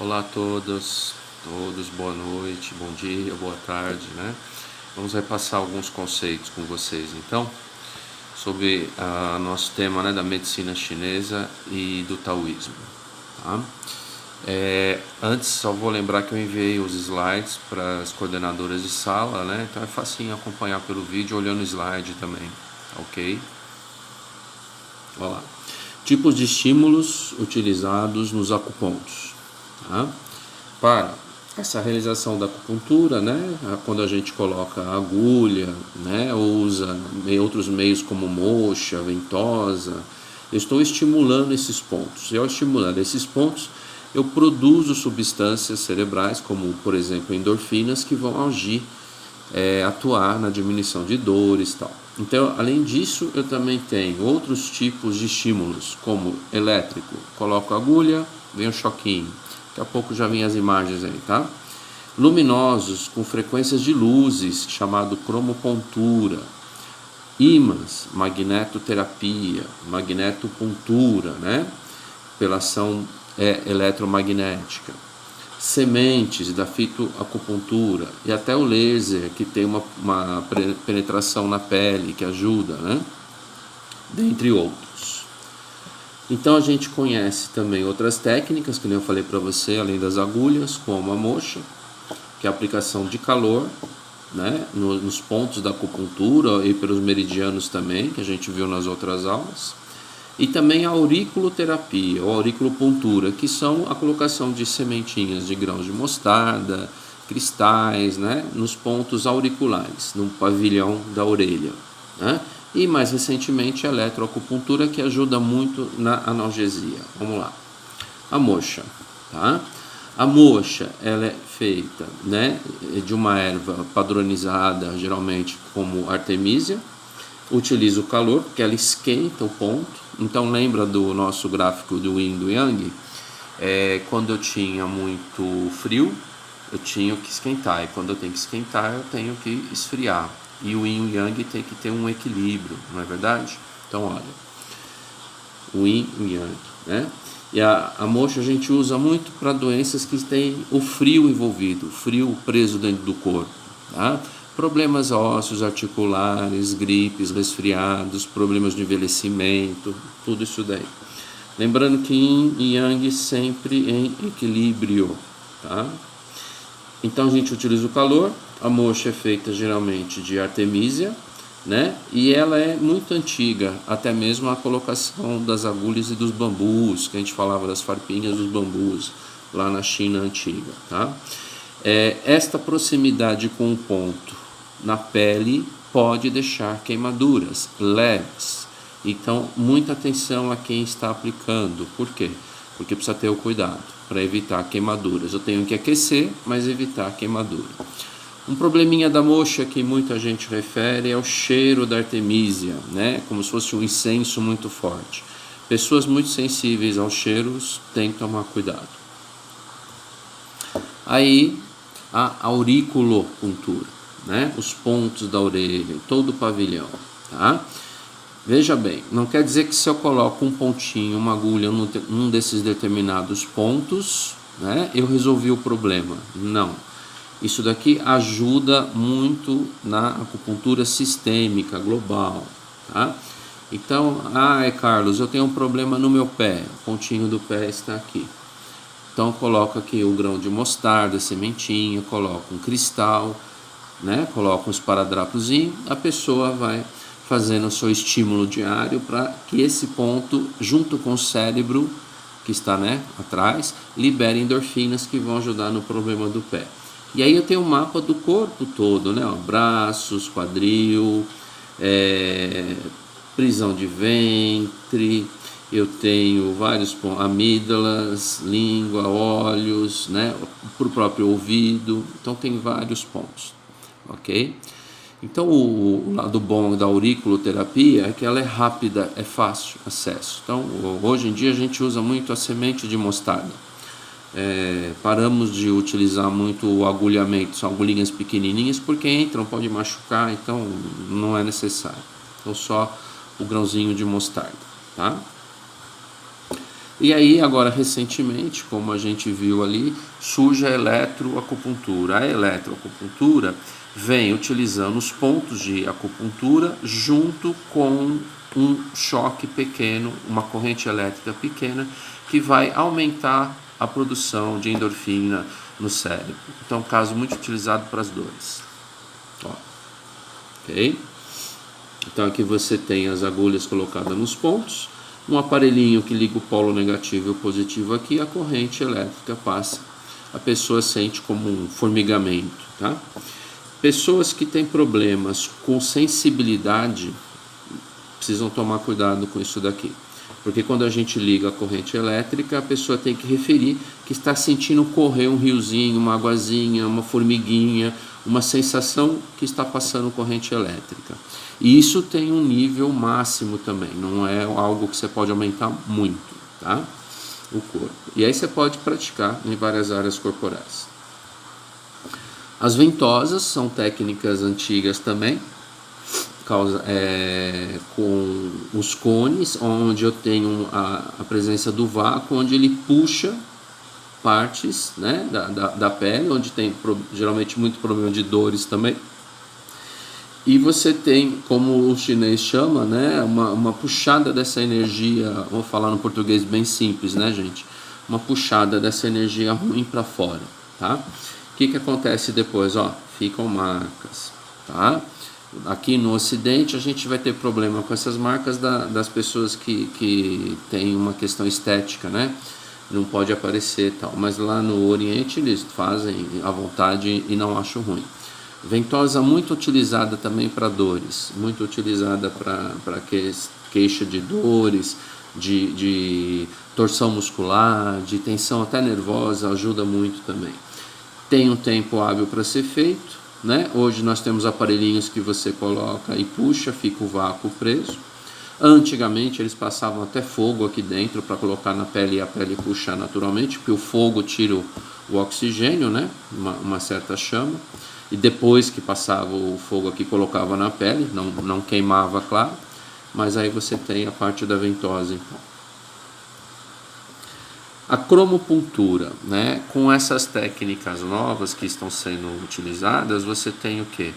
Olá a todos, boa noite, bom dia, boa tarde, né? Vamos repassar alguns conceitos com vocês, então, sobre nosso tema, né, da medicina chinesa e do taoísmo, tá? Antes, só vou lembrar que eu enviei os slides para as coordenadoras de sala, né? Então é facinho acompanhar pelo vídeo olhando o slide também, ok? Olha lá. Tipos de estímulos utilizados nos acupontos, tá? Para essa realização da acupuntura, né, quando a gente coloca a agulha, né, ou usa outros meios como moxa, ventosa, eu estou estimulando esses pontos. E ao estimular esses pontos, eu produzo substâncias cerebrais, como por exemplo endorfinas, que vão agir, atuar na diminuição de dores e tal. Então, além disso, eu também tenho outros tipos de estímulos, como elétrico. Coloco a agulha, vem um choquinho. Daqui a pouco já vem as imagens aí, tá? Luminosos, com frequências de luzes, chamado cromopontura. Ímãs, magnetoterapia, magnetopuntura, né? Pela ação eletromagnética. Sementes da fitoacupuntura e até o laser, que tem uma penetração na pele que ajuda, né? Dentre outros. Então a gente conhece também outras técnicas, que nem eu falei para você, além das agulhas, como a moxa, que é a aplicação de calor, né, nos pontos da acupuntura e pelos meridianos também, que a gente viu nas outras aulas. E também a auriculoterapia, ou auriculopuntura, que são a colocação de sementinhas de grãos de mostarda, cristais, né, nos pontos auriculares, no pavilhão da orelha, né? E mais recentemente a eletroacupuntura, que ajuda muito na analgesia. Vamos lá. A moxa, tá? A moxa, ela é feita, né, de uma erva padronizada, geralmente como artemisia. Utiliza o calor, porque ela esquenta o ponto. Então lembra do nosso gráfico do Yin e do Yang? Quando eu tinha muito frio, eu tinha que esquentar. E quando eu tenho que esquentar, eu tenho que esfriar. E o Yin e o Yang tem que ter um equilíbrio, não é verdade? Então olha, o Yin e o Yang, né? E a moxa a gente usa muito para doenças que têm o frio envolvido, o frio preso dentro do corpo, tá? Problemas ósseos, articulares, gripes, resfriados, problemas de envelhecimento, tudo isso daí. Lembrando que Yin e Yang sempre em equilíbrio, tá? Então a gente utiliza o calor. A moxa é feita geralmente de artemisia, né? E ela é muito antiga, até mesmo a colocação das agulhas e dos bambus, que a gente falava das farpinhas dos bambus lá na China antiga, tá? Esta proximidade com o ponto na pele pode deixar queimaduras leves. Então, muita atenção a quem está aplicando. Por quê? Porque precisa ter o cuidado para evitar queimaduras. Eu tenho que aquecer, mas evitar queimadura. Um probleminha da moxa que muita gente refere é o cheiro da artemisia, né? Como se fosse um incenso muito forte. Pessoas muito sensíveis aos cheiros têm que tomar cuidado. Aí, a auriculopuntura, né? Os pontos da orelha, todo o pavilhão, tá? Veja bem, não quer dizer que se eu coloco um pontinho, uma agulha num desses determinados pontos, né, eu resolvi o problema. Não. Isso daqui ajuda muito na acupuntura sistêmica, global, tá? Então, Carlos, eu tenho um problema no meu pé, o pontinho do pé está aqui. Então, coloco aqui o grão de mostarda, sementinha, coloco um cristal, né? Coloco um esparadrapozinho, a pessoa vai fazendo o seu estímulo diário para que esse ponto, junto com o cérebro, que está, né, atrás, libere endorfinas que vão ajudar no problema do pé. E aí eu tenho um mapa do corpo todo, né? Ó, braços, quadril, prisão de ventre, eu tenho vários pontos, amígdalas, língua, olhos, né? Para o próprio ouvido, então tem vários pontos, ok? Então o lado bom da auriculoterapia é que ela é rápida, é fácil acesso. Então hoje em dia a gente usa muito a semente de mostarda. Paramos de utilizar muito o agulhamento, são agulhinhas pequenininhas, porque entram, pode machucar, então não é necessário. Então só o grãozinho de mostarda, tá? E aí, agora, recentemente, como a gente viu ali, surge a eletroacupuntura. A eletroacupuntura vem utilizando os pontos de acupuntura junto com um choque pequeno, uma corrente elétrica pequena, que vai aumentar a produção de endorfina no cérebro. Então, é um caso muito utilizado para as dores. Ó, ok? Então, aqui você tem as agulhas colocadas nos pontos, um aparelhinho que liga o polo negativo e o positivo aqui, a corrente elétrica passa. A pessoa sente como um formigamento, tá? Pessoas que têm problemas com sensibilidade precisam tomar cuidado com isso daqui. Porque quando a gente liga a corrente elétrica, a pessoa tem que referir que está sentindo correr um riozinho, uma aguazinha, uma formiguinha, uma sensação que está passando corrente elétrica. E isso tem um nível máximo também, não é algo que você pode aumentar muito, tá? O corpo. E aí você pode praticar em várias áreas corporais. As ventosas são técnicas antigas também, com os cones, onde eu tenho a presença do vácuo, onde ele puxa partes, né, da pele, onde tem geralmente muito problema de dores também. E você tem, como o chinês chama, né, uma puxada dessa energia, vou falar no português bem simples, né, gente? Uma puxada dessa energia ruim para fora, tá? O que acontece depois? Ó, ficam marcas, tá? Aqui no Ocidente a gente vai ter problema com essas marcas das pessoas que têm uma questão estética, né? Não pode aparecer e tal, mas lá no Oriente eles fazem à vontade e não acham ruim. Ventosa muito utilizada também para dores, muito utilizada para queixa de dores, de torção muscular, de tensão até nervosa, ajuda muito também. Tem um tempo hábil para ser feito, né? Hoje nós temos aparelhinhos que você coloca e puxa, fica o vácuo preso. Antigamente eles passavam até fogo aqui dentro para colocar na pele e a pele puxar naturalmente, porque o fogo tira o oxigênio, né? Uma certa chama. E depois que passava o fogo aqui, colocava na pele, não queimava, claro, mas aí você tem a parte da ventosa, então. A cromopuntura, né? Com essas técnicas novas que estão sendo utilizadas, você tem o quê?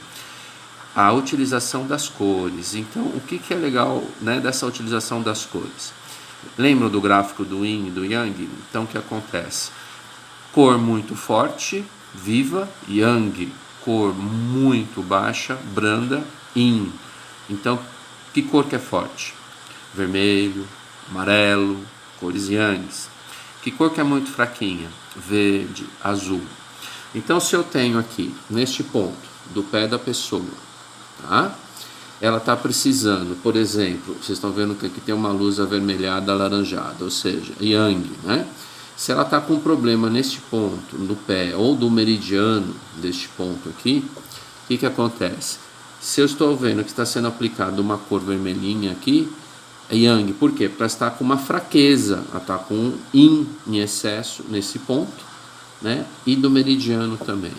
A utilização das cores. Então, o que é legal, né, dessa utilização das cores? Lembra do gráfico do Yin e do Yang? Então, o que acontece? Cor muito forte, viva, Yang. Cor muito baixa, branda, Yin. Então, que cor que é forte? Vermelho, amarelo, cores Yangs. Que cor que é muito fraquinha? Verde, azul. Então, se eu tenho aqui, neste ponto do pé da pessoa, tá? Ela está precisando, por exemplo, vocês estão vendo que aqui tem uma luz avermelhada, alaranjada, ou seja, Yang, né? Se ela está com problema neste ponto, no pé, ou do meridiano deste ponto aqui, o que acontece? Se eu estou vendo que está sendo aplicada uma cor vermelhinha aqui, é Yang. Por quê? Para estar com uma fraqueza, ela está com um Yin em excesso nesse ponto, né? E do meridiano também.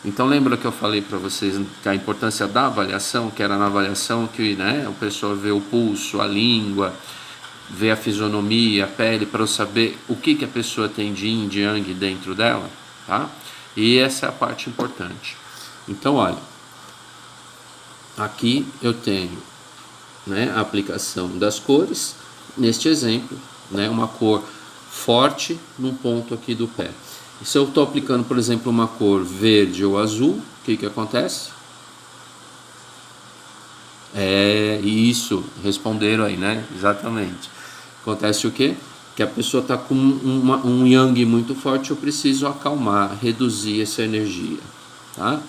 Então lembra que eu falei para vocês que a importância da avaliação, que era na avaliação que, né, o pessoal vê o pulso, a língua, ver a fisionomia, a pele, para eu saber o que a pessoa tem de Yin, de Yang dentro dela, tá? E essa é a parte importante. Então, olha, aqui eu tenho, né, a aplicação das cores, neste exemplo, né, uma cor forte num ponto aqui do pé. E se eu estou aplicando, por exemplo, uma cor verde ou azul, o que acontece? É isso, responderam aí, né? Exatamente. Acontece o quê? Que a pessoa está com um Yang muito forte, eu preciso acalmar, reduzir essa energia, tá?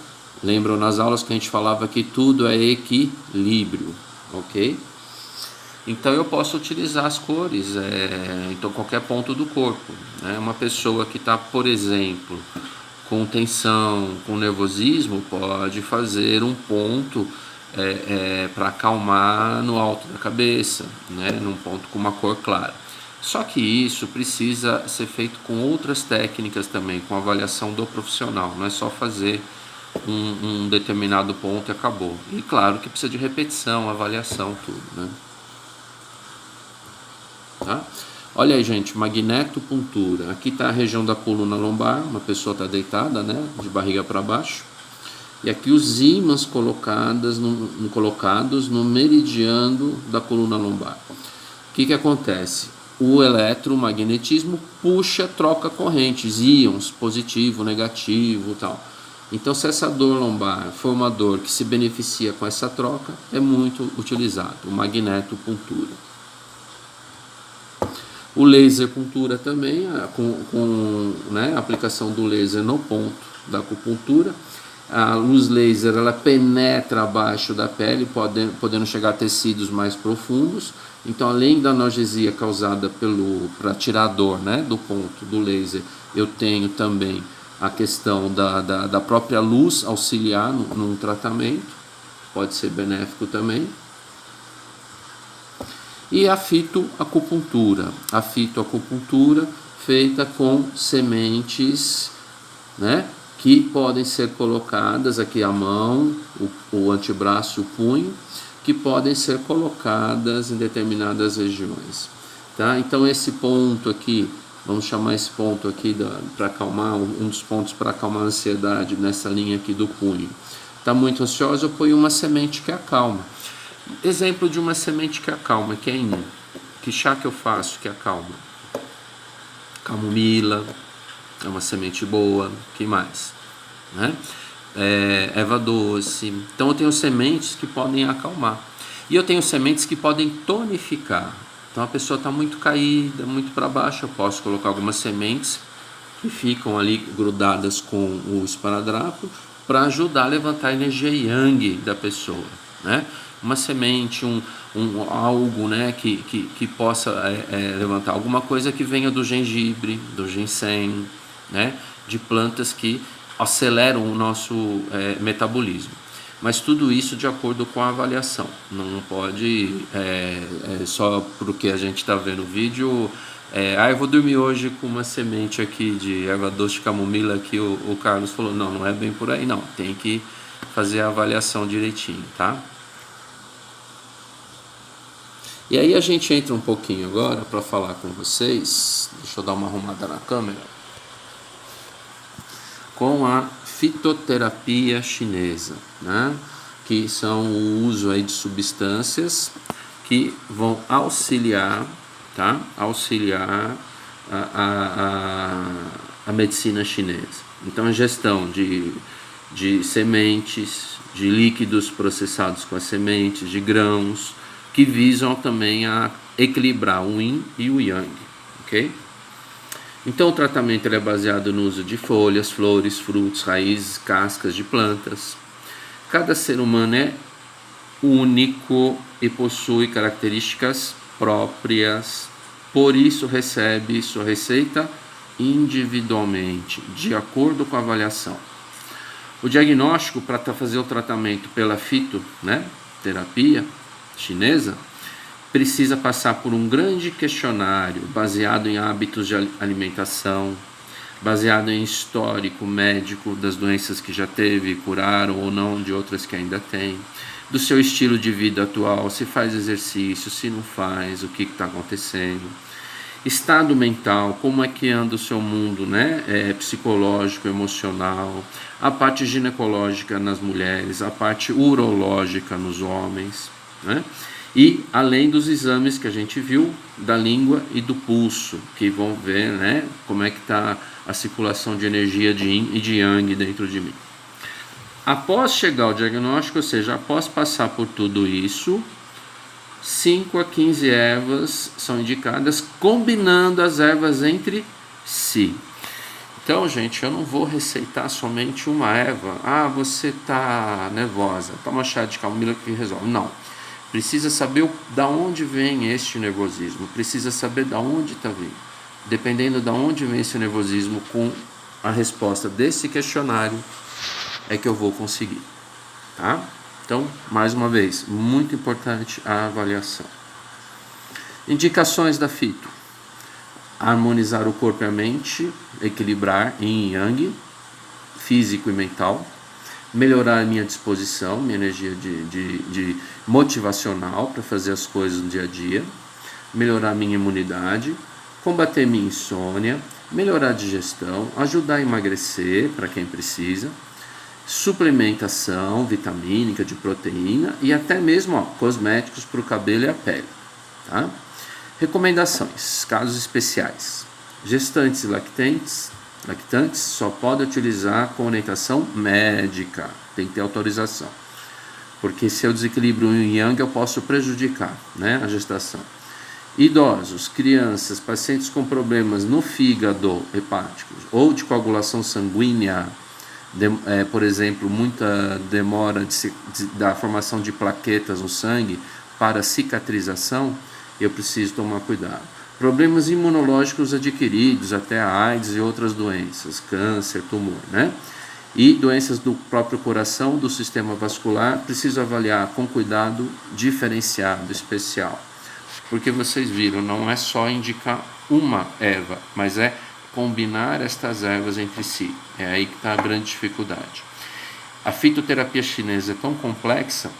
Lembram nas aulas que a gente falava que tudo é equilíbrio, ok? Então eu posso utilizar as cores em qualquer ponto do corpo, né? Uma pessoa que está, por exemplo, com tensão, com nervosismo, pode fazer um ponto para acalmar no alto da cabeça, né? Num ponto com uma cor clara. Só que isso precisa ser feito com outras técnicas também, com avaliação do profissional, não é só fazer um determinado ponto e acabou. E claro que precisa de repetição, avaliação, tudo, né? Tá? Olha aí, gente, magnetopuntura. Aqui está a região da coluna lombar, uma pessoa está deitada, né, de barriga para baixo. E aqui os ímãs colocados no meridiano da coluna lombar. O que acontece? O eletromagnetismo puxa, troca correntes, íons, positivo, negativo e tal. Então, se essa dor lombar for uma dor que se beneficia com essa troca, é muito utilizado, o magnetopuntura. O laser puntura também, com né, a aplicação do laser no ponto da acupuntura. A luz laser ela penetra abaixo da pele, podendo chegar a tecidos mais profundos. Então, além da analgesia causada para tirar a dor, né, do ponto do laser, eu tenho também a questão da própria luz auxiliar no tratamento, pode ser benéfico também. E a fitoacupuntura. A fitoacupuntura feita com sementes, né, que podem ser colocadas aqui à mão, o antebraço e o punho, que podem ser colocadas em determinadas regiões. Tá? Então esse ponto aqui, vamos chamar esse ponto aqui para acalmar, um dos pontos para acalmar a ansiedade nessa linha aqui do punho. Está muito ansioso, eu ponho uma semente que acalma. Exemplo de uma semente que acalma, que é inho. Que chá que eu faço que acalma? Camomila, é uma semente boa. Que mais? Né? Erva doce. Então eu tenho sementes que podem acalmar. E eu tenho sementes que podem tonificar. Então a pessoa está muito caída, muito para baixo. Eu posso colocar algumas sementes que ficam ali grudadas com o esparadrapo para ajudar a levantar a energia yang da pessoa, né? Uma semente, algo, né, que possa levantar alguma coisa que venha do gengibre, do ginseng, né, de plantas que aceleram o nosso metabolismo. Mas tudo isso de acordo com a avaliação. Não pode, só porque a gente está vendo o vídeo, eu vou dormir hoje com uma semente aqui de erva doce de camomila que o Carlos falou. Não é bem por aí não. Tem que fazer a avaliação direitinho, tá? E aí a gente entra um pouquinho agora para falar com vocês, deixa eu dar uma arrumada na câmera, com a fitoterapia chinesa, né? Que são o uso aí de substâncias que vão auxiliar, tá? Auxiliar a medicina chinesa. Então a gestão de sementes, de líquidos processados com as sementes, de grãos, que visam também a equilibrar o yin e o yang, ok? Então o tratamento é baseado no uso de folhas, flores, frutos, raízes, cascas de plantas. Cada ser humano é único e possui características próprias, por isso recebe sua receita individualmente, de acordo com a avaliação. O diagnóstico para fazer o tratamento pela fitoterapia chinesa precisa passar por um grande questionário baseado em hábitos de alimentação, baseado em histórico médico das doenças que já teve, curaram ou não, de outras que ainda tem, do seu estilo de vida atual, se faz exercício, se não faz, o que está acontecendo, estado mental, como é que anda o seu mundo, né? Psicológico, emocional, a parte ginecológica nas mulheres, a parte urológica nos homens, né? E além dos exames que a gente viu da língua e do pulso, que vão ver, né, como é que está a circulação de energia de yin e de yang dentro de mim. Após chegar ao diagnóstico, ou seja, após passar por tudo isso, 5 a 15 ervas são indicadas, combinando as ervas entre si. Então, gente, eu não vou receitar somente uma erva. Você está nervosa, toma chá de camomila que resolve. Não. Precisa saber da onde vem este nervosismo, precisa saber da onde está vindo. Dependendo de onde vem esse nervosismo, com a resposta desse questionário, é que eu vou conseguir, tá? Então, mais uma vez, muito importante a avaliação. Indicações da fito: harmonizar o corpo e a mente, equilibrar yin e yang, físico e mental, melhorar a minha disposição, minha energia de motivacional para fazer as coisas no dia a dia, melhorar a minha imunidade, combater minha insônia, melhorar a digestão, ajudar a emagrecer para quem precisa, suplementação vitamínica, de proteína e até mesmo cosméticos para o cabelo e a pele. Tá? Recomendações, casos especiais. Gestantes e lactantes só podem utilizar com orientação médica, tem que ter autorização. Porque se eu desequilibro o yin e yang, eu posso prejudicar, né, a gestação. Idosos, crianças, pacientes com problemas no fígado hepático ou de coagulação sanguínea, por exemplo, muita demora da formação de plaquetas no sangue para cicatrização, eu preciso tomar cuidado. Problemas imunológicos adquiridos, até a AIDS e outras doenças, câncer, tumor, né? E doenças do próprio coração, do sistema vascular, preciso avaliar com cuidado diferenciado, especial. Porque vocês viram, não é só indicar uma erva, mas é combinar estas ervas entre si. É aí que está a grande dificuldade. A fitoterapia chinesa é tão complexa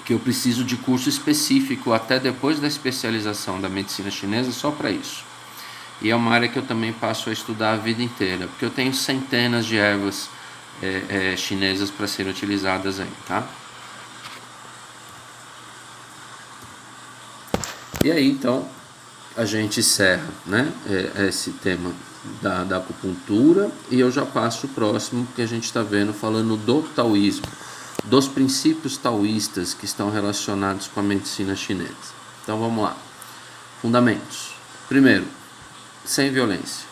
que eu preciso de curso específico até depois da especialização da medicina chinesa só para isso. E é uma área que eu também passo a estudar a vida inteira, porque eu tenho centenas de ervas chinesas para serem utilizadas aí, tá? E aí, então, a gente encerra, né, esse tema da acupuntura e eu já passo o próximo que a gente está vendo falando do taoísmo, dos princípios taoístas que estão relacionados com a medicina chinesa. Então vamos lá. Fundamentos. Primeiro, sem violência.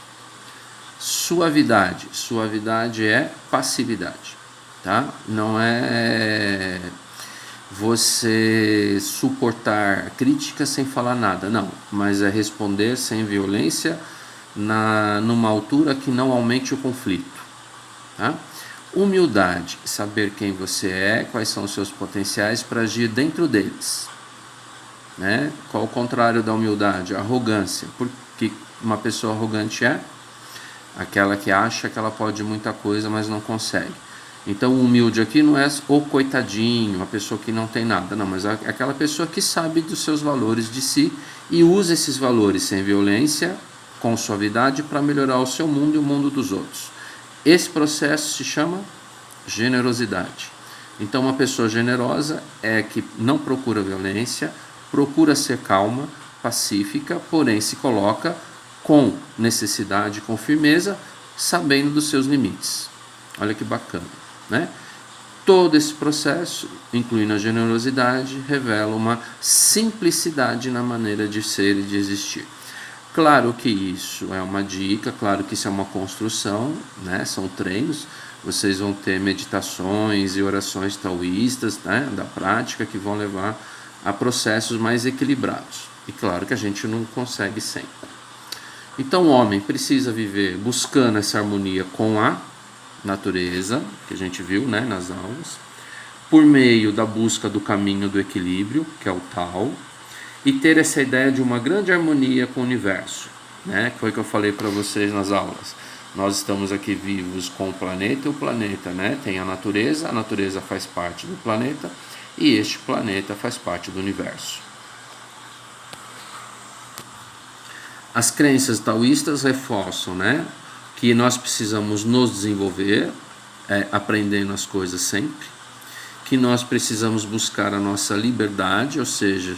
Suavidade. Suavidade é passividade, tá? Não é você suportar críticas sem falar nada, não, mas é responder sem violência numa altura que não aumente o conflito, tá? Humildade, saber quem você é, quais são os seus potenciais para agir dentro deles, né? Qual o contrário da humildade? Arrogância. Porque uma pessoa arrogante é aquela que acha que ela pode muita coisa, mas não consegue. Então o humilde aqui não é o coitadinho, a pessoa que não tem nada, não, mas é aquela pessoa que sabe dos seus valores de si e usa esses valores sem violência, com suavidade, para melhorar o seu mundo e o mundo dos outros. Esse processo se chama generosidade. Então uma pessoa generosa é que não procura violência, procura ser calma, pacífica, porém se coloca com necessidade, com firmeza, sabendo dos seus limites. Olha que bacana, né? Todo esse processo, incluindo a generosidade, revela uma simplicidade na maneira de ser e de existir. Claro que isso é uma dica, claro que isso é uma construção, né? São treinos, vocês vão ter meditações e orações taoístas, né? Da prática que vão levar a processos mais equilibrados. E claro que a gente não consegue sempre. Então o homem precisa viver buscando essa harmonia com a natureza, que a gente viu, né, nas aulas, por meio da busca do caminho do equilíbrio, que é o Tao, e ter essa ideia de uma grande harmonia com o universo, né, que foi o que eu falei para vocês nas aulas. Nós estamos aqui vivos com o planeta e o planeta, né, tem a natureza faz parte do planeta e este planeta faz parte do universo. As crenças taoístas reforçam, né, que nós precisamos nos desenvolver, aprendendo as coisas sempre, que nós precisamos buscar a nossa liberdade, ou seja,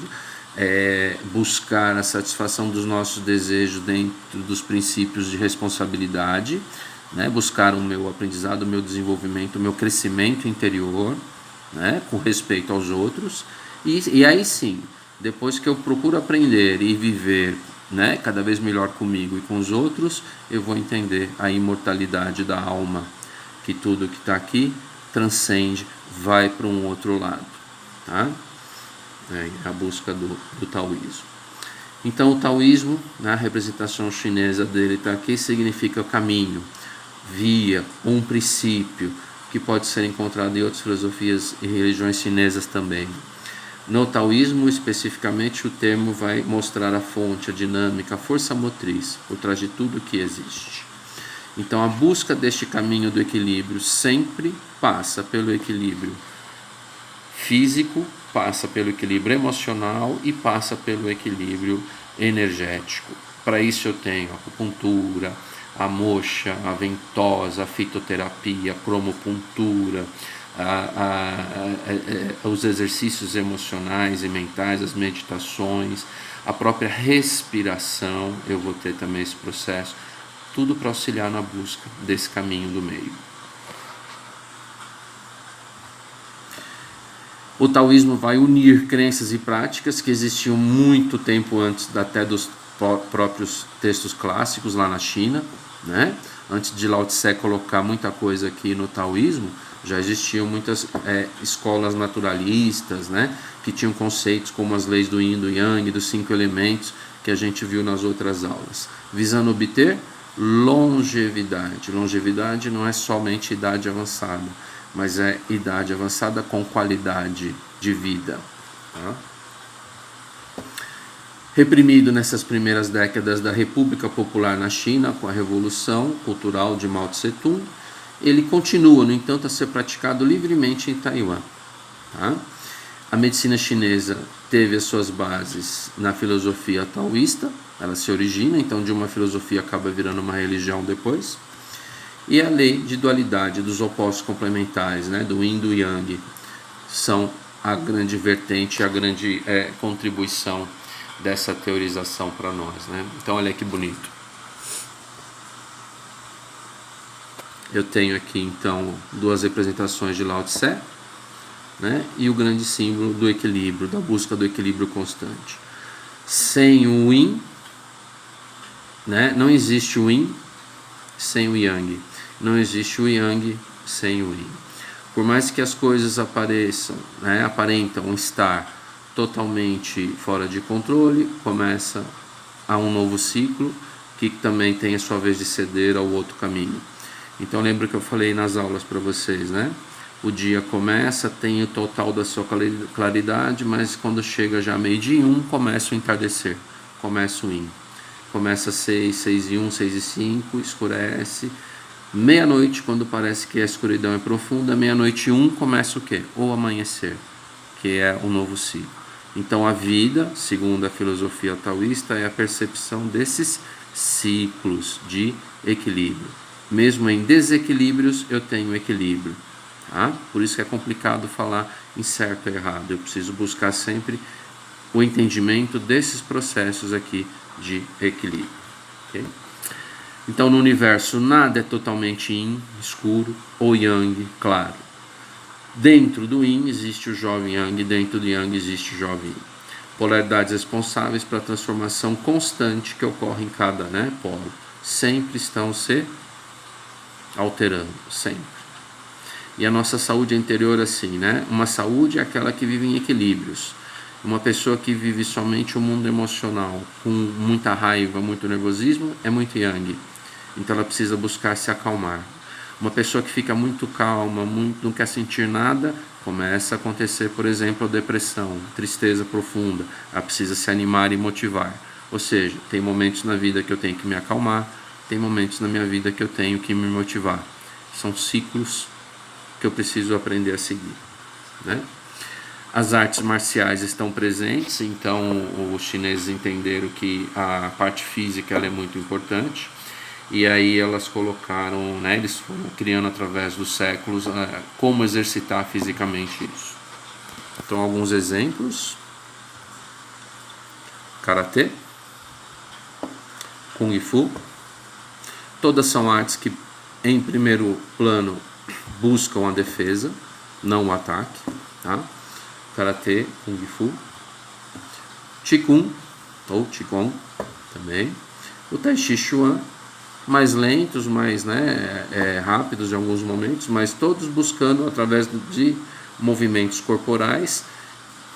buscar a satisfação dos nossos desejos dentro dos princípios de responsabilidade, né, buscar o meu aprendizado, o meu desenvolvimento, o meu crescimento interior, né, com respeito aos outros, e aí sim, depois que eu procuro aprender e viver, né, cada vez melhor comigo e com os outros, eu vou entender a imortalidade da alma, que tudo que está aqui transcende, vai para um outro lado, tá? É a busca do taoísmo. Então o taoísmo, na representação chinesa dele está aqui, significa caminho, via, um princípio, que pode ser encontrado em outras filosofias e religiões chinesas também. No taoísmo, especificamente, o termo vai mostrar a fonte, a dinâmica, a força motriz por trás de tudo que existe. Então, a busca deste caminho do equilíbrio sempre passa pelo equilíbrio físico, passa pelo equilíbrio emocional e passa pelo equilíbrio energético. Para isso eu tenho a acupuntura, a moxa, a ventosa, a fitoterapia, a cromopuntura, os exercícios emocionais e mentais, as meditações, a própria respiração, eu vou ter também esse processo, tudo para auxiliar na busca desse caminho do meio. O taoísmo vai unir crenças e práticas que existiam muito tempo antes até dos próprios textos clássicos lá na China, né? Antes de Lao Tse colocar muita coisa aqui no taoísmo, já existiam muitas escolas naturalistas, né? Que tinham conceitos como as leis do Yin, do Yang, dos 5 elementos que a gente viu nas outras aulas, visando obter longevidade. Longevidade não é somente idade avançada, mas é idade avançada com qualidade de vida. Tá? Reprimido nessas primeiras décadas da República Popular na China, com a Revolução Cultural de Mao Tse-tung, ele continua, no entanto, a ser praticado livremente em Taiwan. Tá? A medicina chinesa teve as suas bases na filosofia taoísta, ela se origina, então de uma filosofia acaba virando uma religião depois, e a lei de dualidade dos opostos complementares, né, do Yin e do Yang, são a grande vertente, a grande contribuição dessa teorização para nós, né? Então olha que bonito. Eu tenho aqui então 2 representações de Lao Tse, né? E o grande símbolo do equilíbrio, da busca do equilíbrio constante. Sem o Yin, né? Não existe o Yin sem o Yang. Não existe o Yang sem o Yin. Por mais que as coisas apareçam, né, aparentam estar totalmente fora de controle, começa a um novo ciclo que também tem a sua vez de ceder ao outro caminho. Então lembra que eu falei nas aulas para vocês, né? O dia começa, tem o total da sua claridade, mas quando chega já 12:01, começa o entardecer, começa o Yin. Começa 6, 6:01, 6:05, escurece. Meia-noite, quando parece que a escuridão é profunda, 00:01 começa o quê? O amanhecer, que é um novo ciclo. Então a vida, segundo a filosofia taoísta, é a percepção desses ciclos de equilíbrio. Mesmo em desequilíbrios, eu tenho equilíbrio. Tá? Por isso que é complicado falar em certo e errado. Eu preciso buscar sempre o entendimento desses processos aqui de equilíbrio. Okay? Então no universo nada é totalmente Yin, escuro, ou Yang, claro. Dentro do Yin existe o jovem Yang, dentro do Yang existe o jovem Yin. Polaridades responsáveis para a transformação constante que ocorre em cada, né, polo. Sempre estão se alterando, sempre. E a nossa saúde interior assim, né? Uma saúde é aquela que vive em equilíbrios. Uma pessoa que vive somente o mundo emocional, com muita raiva, muito nervosismo, é muito Yang. Então ela precisa buscar se acalmar. Uma pessoa que fica muito calma, não quer sentir nada, começa a acontecer, por exemplo, a depressão, tristeza profunda. Ela precisa se animar e motivar. Ou seja, tem momentos na vida que eu tenho que me acalmar, tem momentos na minha vida que eu tenho que me motivar. São ciclos que eu preciso aprender a seguir, né? As artes marciais estão presentes, então os chineses entenderam que a parte física ela é muito importante. E aí elas colocaram, né, eles foram criando através dos séculos como exercitar fisicamente isso. Então alguns exemplos: karatê, kung fu, todas são artes que em primeiro plano buscam a defesa, não o ataque, tá? Karatê, kung fu, qigong ou qigong também, o tai chi chuan, mais lentos, mais rápidos em alguns momentos, mas todos buscando através de movimentos corporais,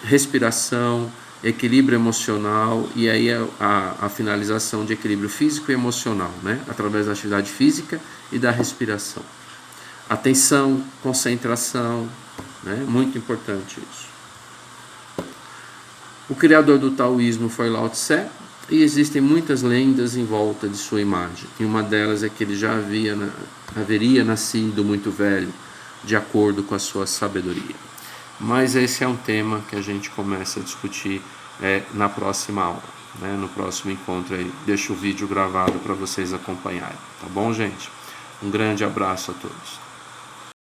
respiração, equilíbrio emocional e aí a finalização de equilíbrio físico e emocional, né? Através da atividade física e da respiração. Atenção, concentração, né? Muito importante isso. O criador do taoísmo foi Lao Tse, e existem muitas lendas em volta de sua imagem. E uma delas é que ele já haveria nascido muito velho, de acordo com a sua sabedoria. Mas esse é um tema que a gente começa a discutir na próxima aula. né, no próximo encontro aí. Deixo o vídeo gravado para vocês acompanharem, tá bom, gente? Um grande abraço a todos.